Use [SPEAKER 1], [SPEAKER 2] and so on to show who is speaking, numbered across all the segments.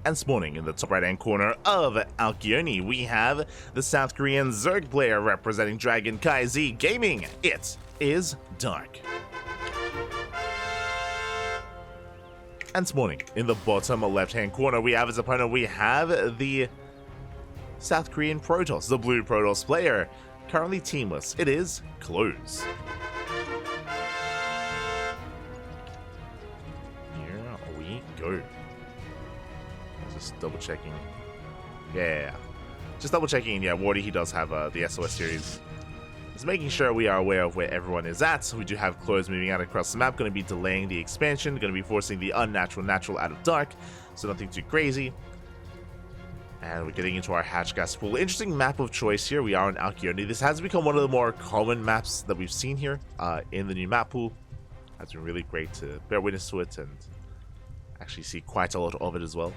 [SPEAKER 1] And spawning in the top right hand corner of Alkioni, we have the South Korean Zerg player representing Dragon Kai Z Gaming. It is Dark. And spawning in the bottom left hand corner, we have his opponent. We have the South Korean Protoss, the blue Protoss player, currently teamless. It is Klose. Here we go. Just double checking. Yeah. Just double checking. Yeah, Wardy, he does have the SOS series. Just making sure we are aware of where everyone is at. We do have Klose moving out across the map, going to be delaying the expansion, going to be forcing the unnatural natural out of Dark, so nothing too crazy. And we're getting into our hatch gas pool. Interesting map of choice here. We are on Alkioni. This has become one of the more common maps that we've seen here in the new map pool. It's been really great to bear witness to it and actually see quite a lot of it as well.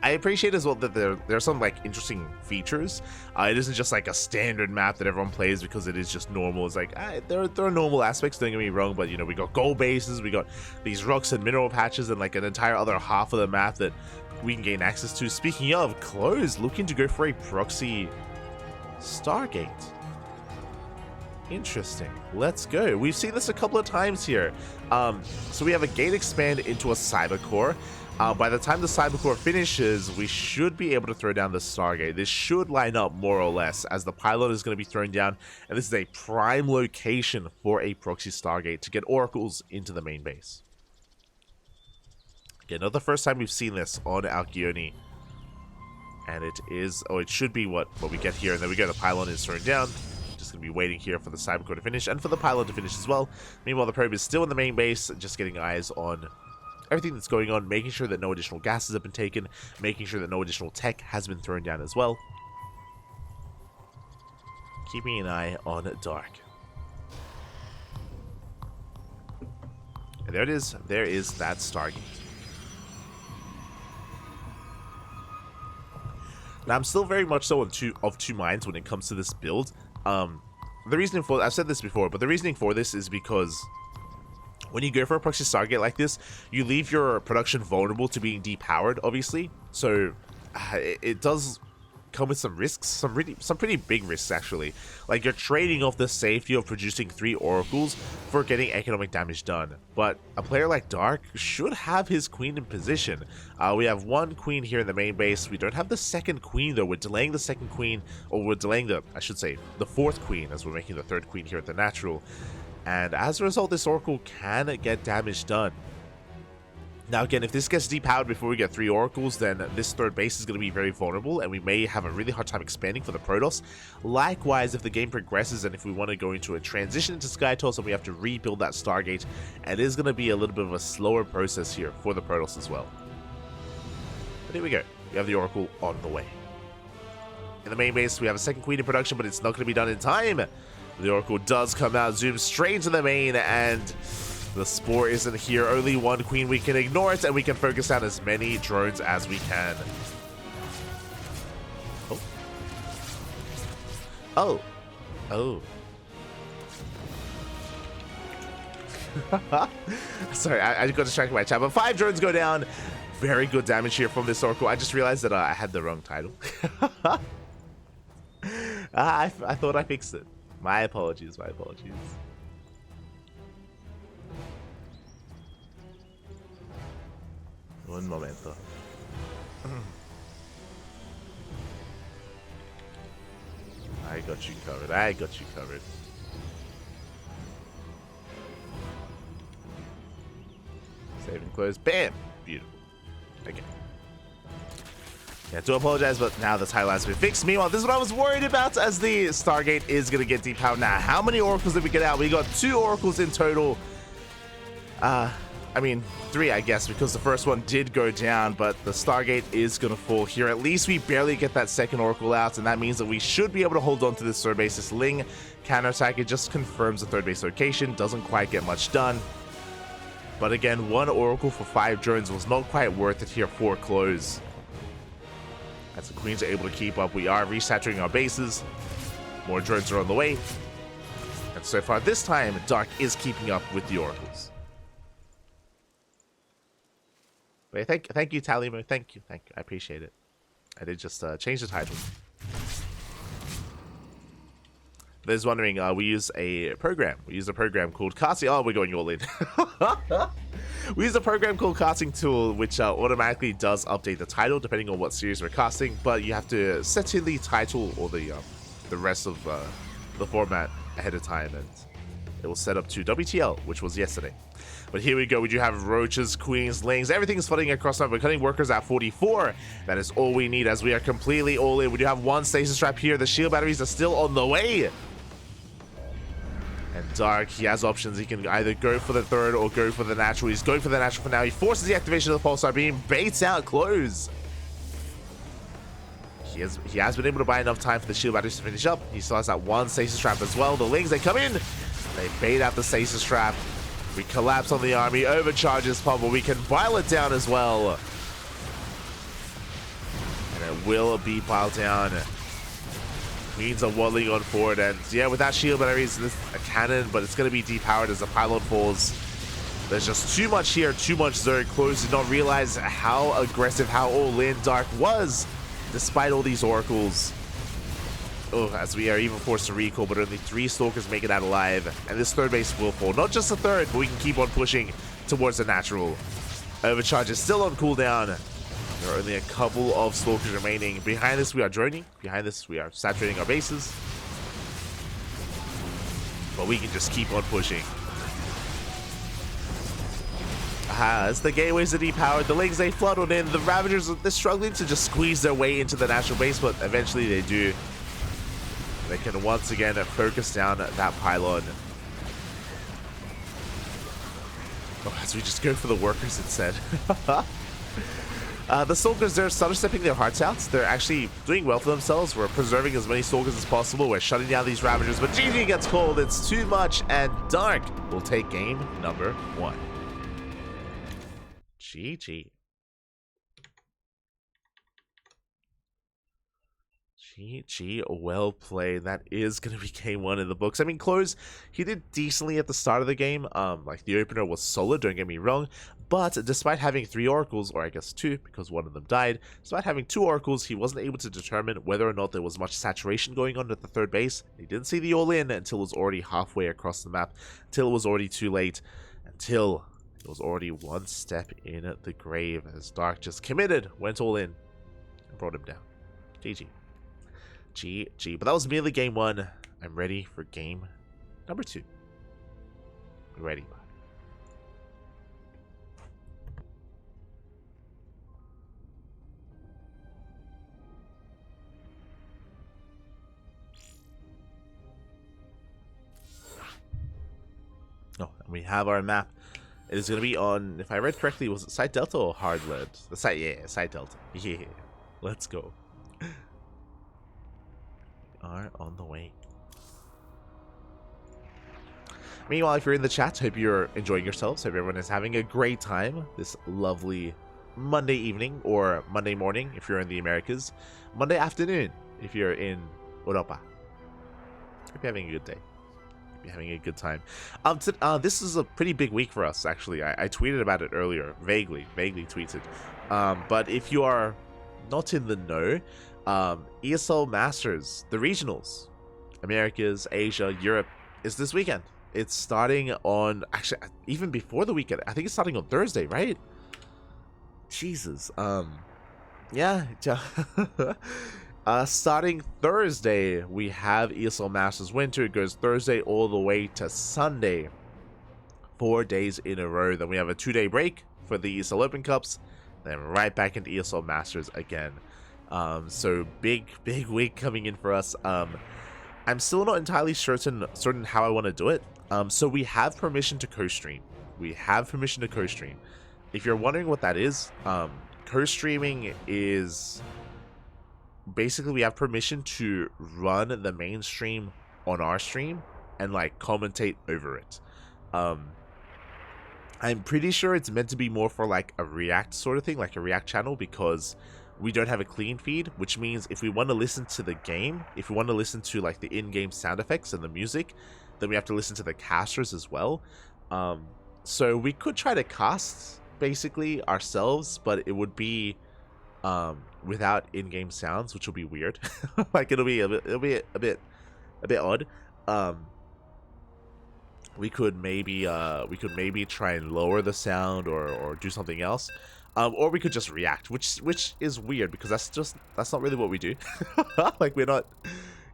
[SPEAKER 1] I appreciate as well that there are some like interesting features. It isn't just like a standard map that everyone plays because it is just normal. It's like there are normal aspects, don't get me wrong, but you know, we got gold bases, we got these rocks and mineral patches, and like an entire other half of the map that we can gain access to. Speaking of, Klose looking to go for a proxy Stargate. Interesting. Let's go. We've seen this a couple of times here. So we have a gate expand into a cyber core. By the time the cyber core finishes, we should be able to throw down the Stargate. This should line up more or less, as the pylon is going to be thrown down, and this is a prime location for a proxy Stargate to get oracles into the main base. Again, not the first time we've seen this on Alkioni, and it is, it should be what we get here, and then we get the pylon is thrown down. Just going to be waiting here for the cyber core to finish, and for the pylon to finish as well. Meanwhile, the probe is still in the main base, just getting eyes on everything that's going on, making sure that no additional gases have been taken, making sure that no additional tech has been thrown down as well. Keeping an eye on Dark. And there it is. There is that Stargate. Now, I'm still very much so of two minds when it comes to this build. The reasoning for, I've said this before, but the reasoning for this is because when you go for a proxy Stargate like this, you leave your production vulnerable to being depowered, obviously. So it does come with some risks, some pretty big risks actually. Like, you're trading off the safety of producing 3 oracles for getting economic damage done. But a player like Dark should have his queen in position. We have 1 queen here in the main base. We don't have the 2nd queen though. We're delaying the 2nd queen, or we're delaying the, I should say, the 4th queen, as we're making the 3rd queen here at the natural. And as a result, this oracle can get damage done. Now again, if this gets depowered before we get 3 oracles, then this 3rd base is going to be very vulnerable, and we may have a really hard time expanding for the Protoss. Likewise, if the game progresses and if we want to go into a transition into Skytoss and we have to rebuild that Stargate, it is going to be a little bit of a slower process here for the Protoss as well. But here we go. We have the oracle on the way. In the main base, we have a 2nd queen in production, but it's not going to be done in time. The oracle does come out, zooms straight into the main, and the spore isn't here. Only 1 queen. We can ignore it, and we can focus on as many drones as we can. Oh. Sorry, I got distracted by chat, but 5 drones go down. Very good damage here from this oracle. I just realized that I had the wrong title. I thought I fixed it. My apologies, my apologies. Un momento. I got you covered, I got you covered. Save and close, bam! Beautiful. Okay. Yeah, I do apologize, but now the title has been fixed. Meanwhile, this is what I was worried about, as the Stargate is going to get depowered. Now, how many oracles did we get out? We got 2 oracles in total. I mean, 3, I guess, because the first one did go down, but the Stargate is going to fall here. At least we barely get that 2nd oracle out, and that means that we should be able to hold on to this 3rd base. This Ling counterattack, it just confirms the 3rd base location. Doesn't quite get much done. But again, 1 oracle for 5 drones was not quite worth it here for Klose. As the queens are able to keep up, we are resaturating our bases. More drones are on the way. And so far this time, Dark is keeping up with the oracles. But thank you, Talimo. Thank you. I appreciate it. I did just change the title. There's wondering, we use a program. We use a program called Casting. Oh, we're going all in. We use a program called Casting Tool, which automatically does update the title depending on what series we're casting. But you have to set in the title or the rest of the format ahead of time, and it will set up to WTL, which was yesterday. But here we go. We do have roaches, queens, lings. Everything's flooding across now. We're cutting workers at 44. That is all we need as we are completely all in. We do have one stasis trap here. The shield batteries are still on the way. And Dark, he has options. He can either go for the third or go for the natural. He's going for the natural for now. He forces the activation of the pulsar beam, baits out Klose. He has been able to buy enough time for the shield batteries to finish up. He still has that one stasis trap as well. The lings, they come in. They bait out the stasis trap. We collapse on the army. Overcharges pump, but we can pile it down as well. And it will be piled down. Queens are waddling on forward, and yeah, with that shield batteries, this a cannon, but it's going to be depowered as the pylon falls. There's just too much here, too much Zerg. Klose did not realize how aggressive, how all-in Dark was, despite all these oracles. Oh, as we are even forced to recall, but only 3 Stalkers make it out alive, and this third base will fall. Not just the third, but we can keep on pushing towards the natural. Overcharge is still on cooldown. There are only a couple of Stalkers remaining. Behind this, we are droning. Behind this, we are saturating our bases. But we can just keep on pushing. As the gateways are depowered, the lings, they flood on in. The Ravagers, they're struggling to just squeeze their way into the natural base, but eventually they do. They can once again focus down that pylon. Oh, as we just go for the workers instead. The Stalkers, they're stepping their hearts out. They're actually doing well for themselves. We're preserving as many Stalkers as possible. We're shutting down these Ravagers, but GG gets called. It's too much, and Dark will take game number 1. GG. GG, well played. That is going to be game 1 in the books. I mean, Klose, he did decently at the start of the game. Like, the opener was solid, don't get me wrong. But despite having 3 oracles, or I guess 2, because one of them died, despite having 2 oracles, he wasn't able to determine whether or not there was much saturation going on at the third base. He didn't see the all-in until it was already halfway across the map, until it was already too late, until it was already one step in the grave, as Dark just committed, went all in, and brought him down. GG. GG. But that was merely game 1. I'm ready for game number 2. Ready. Oh, and we have our map. It is going to be on, if I read correctly, was it Site Delta or Hardland? The site, yeah, Site Delta. Yeah, let's go. Are on the way. Meanwhile, if you're in the chat, hope you're enjoying yourselves. Hope everyone is having a great time this lovely Monday evening or Monday morning if you're in the Americas. Monday afternoon if you're in Europa. Hope you're having a good day. Hope you're having a good time. This is a pretty big week for us, actually. I tweeted about it earlier, vaguely tweeted. But if you are not in the know, ESL Masters, the regionals, Americas, Asia, Europe, is this weekend. It's starting on, actually, even before the weekend. I think it's starting on Thursday, right? Jesus. Yeah. Starting Thursday, we have ESL Masters Winter. It goes Thursday all the way to Sunday. 4 days in a row. Then we have a 2-day break for the ESL Open Cups. Then right back into ESL Masters again. So big week coming in for us. I'm still not entirely certain how I want to do it. So we have permission to co-stream. If you're wondering what that is, co-streaming is basically we have permission to run the main stream on our stream and like commentate over it. I'm pretty sure it's meant to be more for like a React sort of thing, like a React channel, because we don't have a clean feed, which means if we want to listen to the game, if we want to listen to like the in-game sound effects and the music, then we have to listen to the casters as well. So we could try to cast basically ourselves, but it would be without in-game sounds, which will be weird. Like it'll be a bit odd. We could maybe try and lower the sound or do something else. Or we could just react, which is weird because that's not really what we do. Like we're not,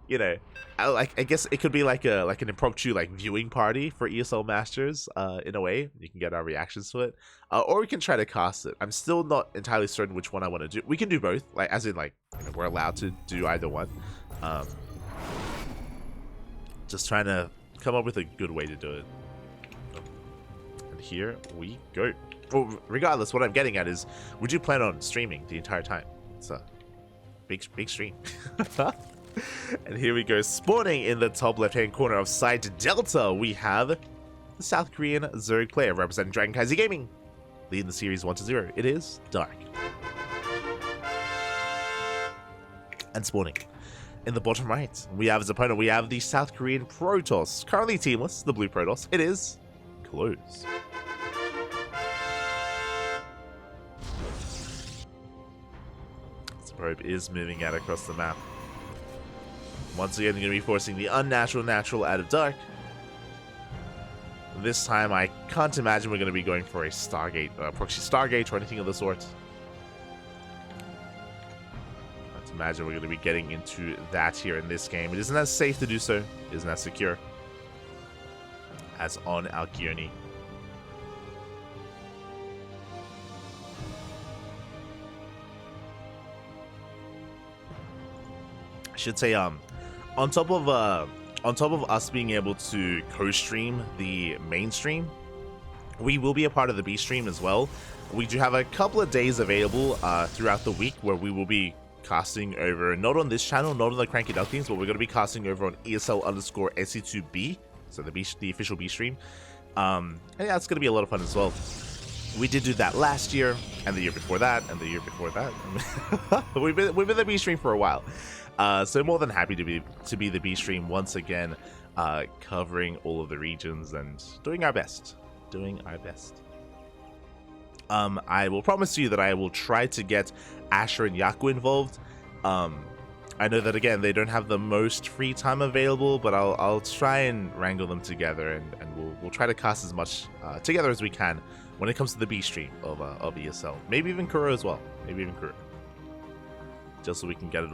[SPEAKER 1] you know, I guess it could be like an impromptu like viewing party for ESL Masters. In a way, you can get our reactions to it, or we can try to cast it. I'm still not entirely certain which one I want to do. We can do both, like as in like we're allowed to do either one. Just trying to come up with a good way to do it. And here we go. Well, regardless, what I'm getting at is, would you plan on streaming the entire time? It's a big stream. And here we go, spawning in the top left-hand corner of side Delta, we have the South Korean Zerg player representing CranKy Gaming, leading the series 1-0. It is Dark. And spawning in the bottom right, we have his opponent. We have the South Korean Protoss, currently teamless, the blue Protoss. It is Klose. Probe is moving out across the map. Once again, going to be forcing the unnatural natural out of Dark. This time, I can't imagine we're going to be going for a Stargate, proxy Stargate, or anything of the sort. Can't imagine we're going to be getting into that here in this game. It isn't as safe to do so. It isn't as secure as on Alkioni. Should say on top of us being able to co-stream the main stream, we will be a part of the B stream as well. We do have a couple of days available throughout the week where we will be casting over, not on this channel, not on the CranKy Ducklings, but we're going to be casting over on ESL_SC2B, so the official B stream. And yeah, it's going to be a lot of fun as well. We did do that last year, and the year before that, and the year before that. we've been the B stream for a while. So more than happy to be the B stream once again, covering all of the regions and doing our best. I will promise you that I will try to get Asher and Yaku involved. I know that again they don't have the most free time available, but I'll try and wrangle them together, and we'll try to cast as much together as we can when it comes to the B stream of ESL. Maybe even Kuro as well. Just so we can get it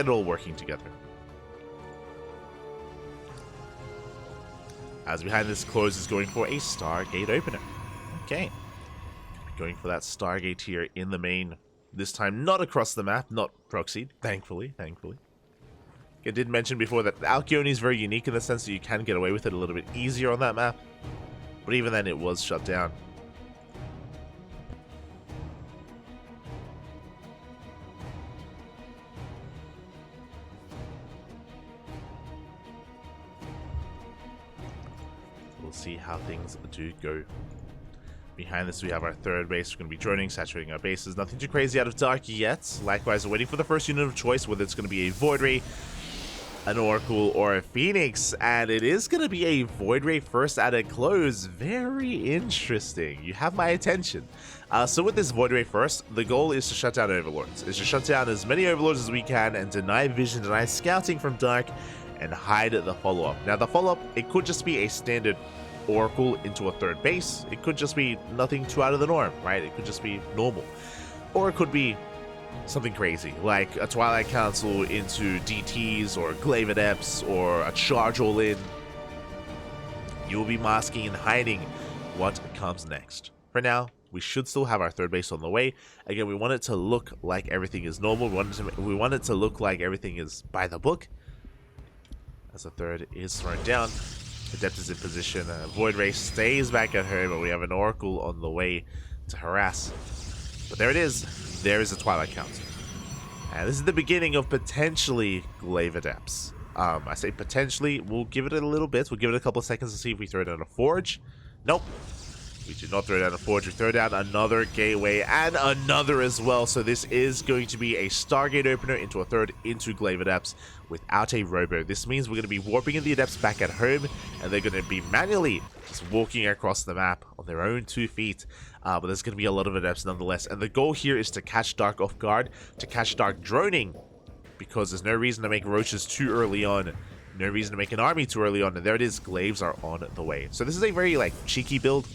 [SPEAKER 1] all working together. As behind this, Klose is going for a Stargate opener. Okay. Going for that Stargate here in the main. This time not across the map, not proxied, thankfully. I did mention before that Alkioni is very unique in the sense that you can get away with it a little bit easier on that map. But even then it was shut down. See how things do go. Behind this, we have our third base. We're going to be joining, saturating our bases. Nothing too crazy out of Dark yet. Likewise, we're waiting for the first unit of choice, whether it's going to be a Void Ray, an Oracle, or a Phoenix. And it is going to be a Void Ray first out of Klose. Very interesting. You have my attention. So with this Void Ray first, the goal is to shut down Overlords. Is to shut down as many Overlords as we can and deny vision, deny scouting from Dark, and hide the follow-up. Now, the follow-up, it could just be a standard Oracle into a third base. It could just be nothing too out of the norm, right? It could just be normal. Or it could be something crazy, like a Twilight Council into DTs or Glaive Adepts or a Charge All In. You will be masking and hiding what comes next. For now, we should still have our third base on the way. Again, we want it to look like everything is normal. We want it to look like everything is by the book. As the third is thrown down. Adept is in position. Void Ray stays back at home, and we have an Oracle on the way to harass. But there it is. There is a Twilight Council. And this is the beginning of potentially Glaive Adepts. I say potentially. We'll give it a little bit. We'll give it a couple of seconds to see if we throw it in a Forge. Nope. We do not throw down a Forge, we throw down another Gateway and another as well. So this is going to be a Stargate opener into a third into Glaive Adepts without a Robo. This means we're going to be warping in the Adepts back at home, and they're going to be manually just walking across the map on their own 2 feet. But there's going to be a lot of Adepts nonetheless. And the goal here is to catch Dark off guard, to catch Dark droning, because there's no reason to make Roaches too early on. No reason to make an army too early on. And there it is, Glaives are on the way. So this is a very cheeky build,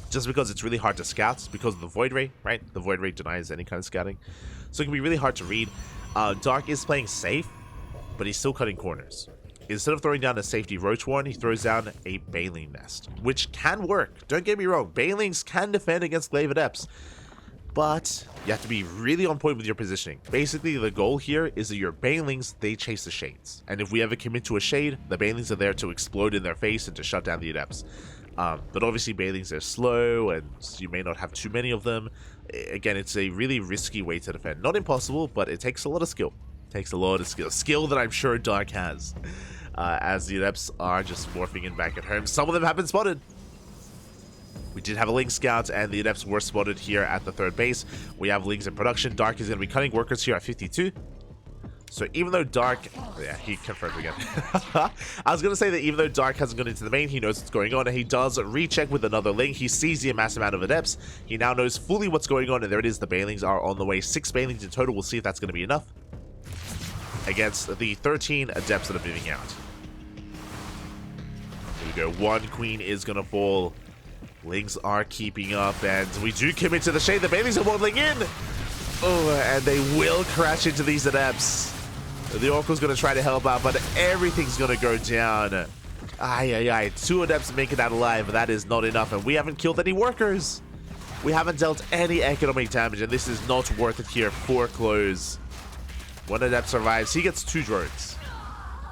[SPEAKER 1] just because it's really hard to scout because of the Void Ray, right? The Void Ray denies any kind of scouting. So it can be really hard to read. Dark is playing safe, but he's still cutting corners. Instead of throwing down a safety Roach Warren, he throws down a Baneling Nest, which can work. Don't get me wrong, Banelings can defend against Glaive Adepts, but you have to be really on point with your positioning. Basically, the goal here is that your Banelings, they chase the Shades. And if we ever commit to a Shade, the Banelings are there to explode in their face and to shut down the Adepts. But obviously Banelings are slow and you may not have too many of them. Again, it's a really risky way to defend. Not impossible, but it takes a lot of skill. It takes a lot of skill. Skill that I'm sure Dark has. As the Adepts are just morphing in back at home. Some of them have been spotted. We did have a Link Scout, and the Adepts were spotted here at the third base. We have Links in production. Dark is going to be cutting workers here at 52. So even though Dark... Yeah, he confirmed again. I was going to say that even though Dark hasn't gone into the main, he knows what's going on, and he does recheck with another Link. He sees the massive amount of Adepts. He now knows fully what's going on, and there it is. The Banelings are on the way. 6 Banelings in total. We'll see if that's going to be enough against the 13 Adepts that are moving out. Here we go. 1 Queen is going to fall. Links are keeping up, and we do commit to the Shade. The Banelings are waddling in. Oh, and they will crash into these Adepts. The Oracle's going to try to help out, but everything's going to go down. Aye. 2 Adepts make it out alive, but that is not enough, and we haven't killed any workers. We haven't dealt any economic damage, and this is not worth it here for Klose. 1 Adept survives. He gets 2 drones.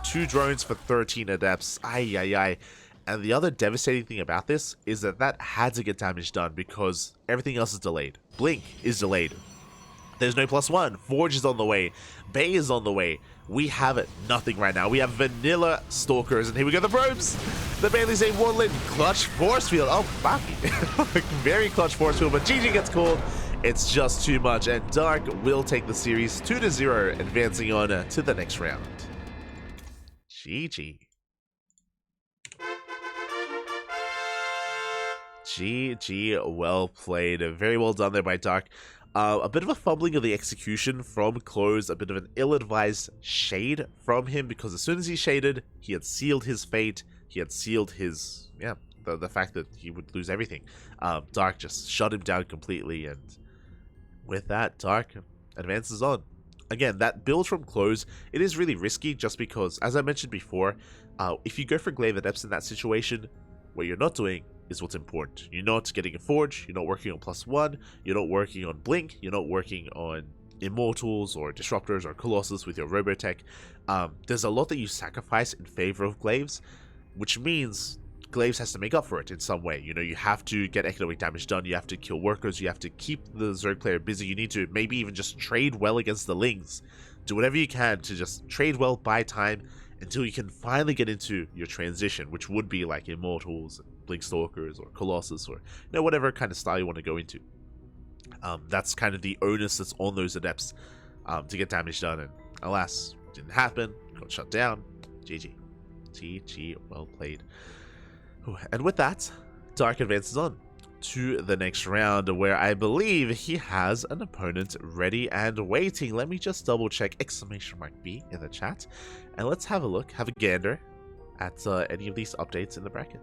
[SPEAKER 1] 2 drones for 13 Adepts. Aye. And the other devastating thing about this is that that had to get damage done because everything else is delayed. Blink is delayed. There's no +1. Forge is on the way. Bay is on the way. We have nothing right now. We have vanilla Stalkers, and here we go, the probes. The Bailey's a Warlin clutch force field. Oh, fucky. Very clutch force field, but GG gets called. It's just too much, and Dark will take the series 2-0, advancing on to the next round. GG. GG, well played. Very well done there by Dark. A bit of a fumbling of the execution from Klose, a bit of an ill-advised shade from him, because as soon as he shaded, he had sealed his fate, he had sealed his, the fact that he would lose everything. Dark just shut him down completely, and with that, Dark advances on. Again, that build from Klose, it is really risky just because, as I mentioned before, if you go for Glaive Adepts in that situation, what you're not doing is what's important. You're not getting a Forge, you're not working on +1, you're not working on Blink, you're not working on Immortals or Disruptors or Colossus with your Robotech. There's a lot that you sacrifice in favor of Glaives, which means Glaives has to make up for it in some way. You know, you have to get economic damage done, you have to kill workers, you have to keep the Zerg player busy, you need to maybe even just trade well against the Lings. Do whatever you can to just trade well, buy time, until you can finally get into your transition, which would be like Immortals, Blink Stalkers, or Colossus, or whatever kind of style you want to go into. That's kind of the onus that's on those Adepts to get damage done, and alas, didn't happen, got shut down. GG. GG, well played. And with that, Dark advances on to the next round, where I believe he has an opponent ready and waiting. Let me just double check !B in the chat, and let's have a look, have a gander at any of these updates in the bracket.